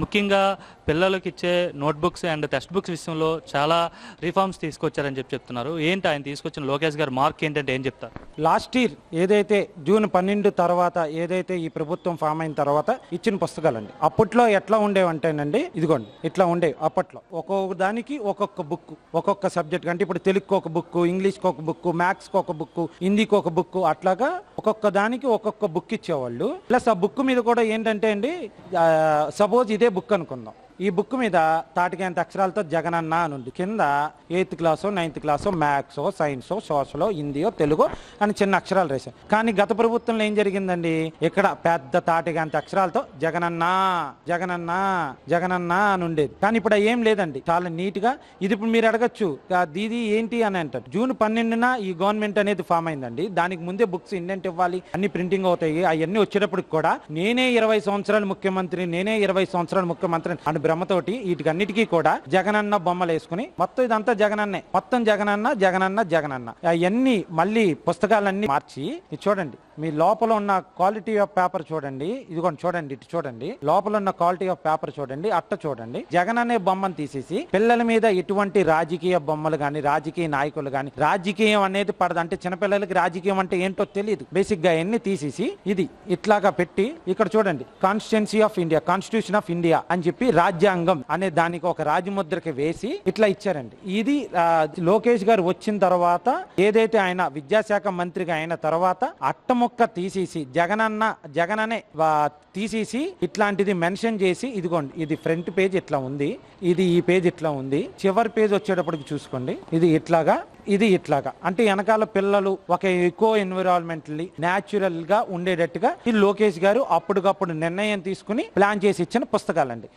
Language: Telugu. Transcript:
ముఖ్యంగా పిల్లలకి ఇచ్చే నోట్బుక్స్ అండ్ టెక్స్ట్ బుక్స్ విషయంలో చాలా రిఫార్మ్స్ తీసుకొచ్చారని చెప్తున్నారు. ఏంటి ఆయన తీసుకొచ్చిన లోకేష్ గారు మార్క్ ఏంటంటే ఏం చెప్తారు? లాస్ట్ ఇయర్ ఏదైతే జూన్ 12 తర్వాత ఏదైతే ఈ ప్రభుత్వం ఫామ్ అయిన తర్వాత ఇచ్చిన పుస్తకాలండి. అప్పట్లో ఎట్లా ఉండేవంటేనండి, ఇదిగోండి ఇట్లా ఉండేవి. అప్పట్లో ఒక్కొక్క దానికి ఒక్కొక్క బుక్, ఒక్కొక్క సబ్జెక్ట్. అంటే ఇప్పుడు తెలుగుకి ఒక బుక్, ఇంగ్లీష్కి ఒక బుక్, మ్యాథ్స్కి ఒక బుక్, హిందీకి ఒక బుక్, అట్లాగా ఒక్కొక్క దానికి ఒక్కొక్క బుక్ ఇచ్చేవాళ్ళు. ప్లస్ ఆ బుక్ మీద కూడా ఏంటంటే అండి, సపోజ్ ఇదే బుక్ అనుకుందాం. ఈ బుక్ మీద తాటికేంత అక్షరాలతో జగనన్న అని ఉంది. కింద 8th క్లాసో 9th క్లాసో మ్యాథ్సో సైన్సో సోషలో హిందీయో తెలుగో అని చిన్న అక్షరాలు రాశారు. కానీ గత ప్రభుత్వంలో ఏం జరిగిందండి, ఇక్కడ పెద్ద తాటికేంత అక్షరాలతో జగనన్న జగనన్న జగనన్న అని ఉండేది. కానీ ఇప్పుడు ఏం లేదండి, చాలా నీట్ గా. ఇది ఇప్పుడు మీరు అడగచ్చు దీది ఏంటి అని అంటారు. జూన్ 12న ఈ గవర్నమెంట్ అనేది ఫామ్ అయిందండి. దానికి ముందే బుక్స్ ఇండెంట్ ఇవ్వాలి, అన్ని ప్రింటింగ్ అవుతాయి. అవన్నీ వచ్చేటప్పటికి కూడా నేనే 20 సంవత్సరాలు ముఖ్యమంత్రి, నేనే 20 సంవత్సరాలు ముఖ్యమంత్రి అని బ్రహ్మతోటి వీటికన్నిటికీ కూడా జగనన్న బొమ్మలు వేసుకుని మొత్తం ఇదంతా జగనన్నే, మొత్తం జగనన్న జగనన్న జగనన్న. అవన్నీ మళ్ళీ పుస్తకాలన్నీ మార్చి చూడండి. మీ లోపల ఉన్న క్వాలిటీ ఆఫ్ పేపర్ చూడండి, ఇదిగోండి చూడండి, ఇటు చూడండి, లోపల ఉన్న క్వాలిటీ ఆఫ్ పేపర్ చూడండి, అట్ట చూడండి. జగన్ అనే బొమ్మను తీసేసి పిల్లల మీద ఎటువంటి రాజకీయ బొమ్మలు గాని, రాజకీయ నాయకులు గాని, రాజకీయం అనేది పడదు. అంటే చిన్నపిల్లలకి రాజకీయం అంటే ఏంటో తెలియదు. బేసిక్ గా ఎన్ని తీసేసి ఇది ఇట్లాగా పెట్టి ఇక్కడ చూడండి, constituency of India, constitution of India అని చెప్పి రాజ్యాంగం అనే దానికి ఒక రాజముద్రకి వేసి ఇట్లా ఇచ్చారండి. ఇది లోకేష్ గారు వచ్చిన తర్వాత, ఏదైతే ఆయన విద్యాశాఖ మంత్రిగా అయిన తర్వాత అట్టముక్క తీసేసి జగననే తీసేసి ఇట్లాంటిది మెన్షన్ చేసి, ఇదిగోండి ఇది ఫ్రంట్ పేజ్ ఇట్లా ఉంది, ఇది ఈ పేజ్ ఇట్లా ఉంది, చివరి పేజ్ వచ్చేటప్పటికి చూసుకోండి ఇది ఇట్లాగా, ఇది ఇట్లాగా. అంటే వెనకాల పిల్లలు ఒక ఎకో ఎన్విరాన్మెంటల్లీ న్యాచురల్ గా ఉండేటట్టుగా ఈ లోకేష్ గారు అప్పటికప్పుడు నిర్ణయం తీసుకుని ప్లాన్ చేసి ఇచ్చిన పుస్తకాలండి.